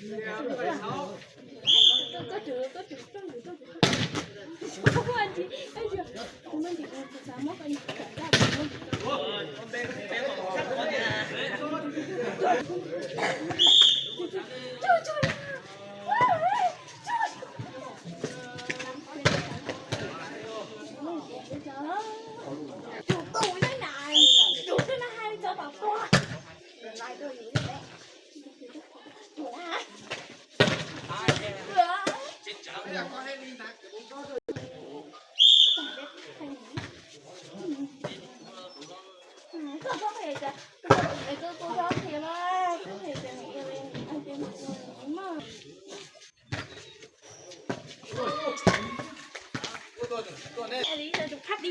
Không có anh chị, anh chị, chúng mình chỉ có sáng mốc anh cả ra không? Trời trời. Chủ tụi đây này, chủ đây là hai cho bảo qua. Lại rồi gì đấy. Chủ ai? Có thể là cô đó thì mà có thể là anh tìm mà em đi ra chụp khách đi.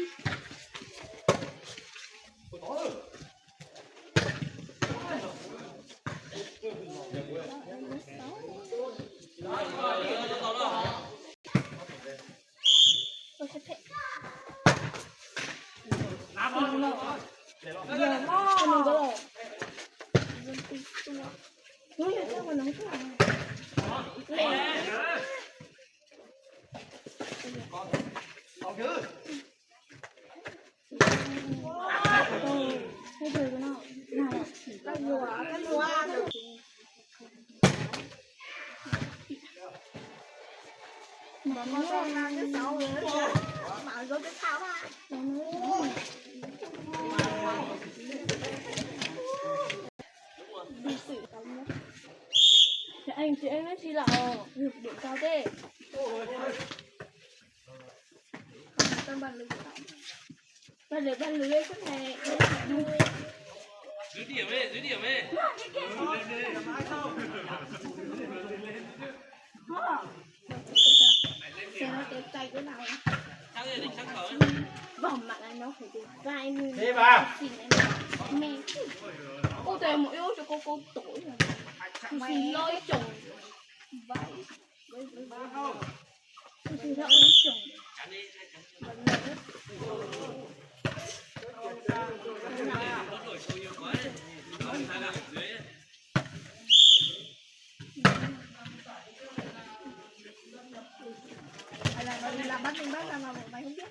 Anh chị em chỉ là nhục điểm cao thế. Con bàn lưới cái này. Dưới điểm ấy, dưới điểm ấy. Xem nó đẹp tay cái nào. Chắc là định chắc khởi. Vòng mặt này nó phải được vai như đi vào. Mẹ. Cô tề một yếu cho cô tuổi rồi. Xin lỗi chồng. Vậy. Thì theo ông chồng. Chắn đi, chắn. Nó đổi số nhiều quá. Nó phải làm dưới ấy. Là nó làm bắt mình bắt là mày không biết.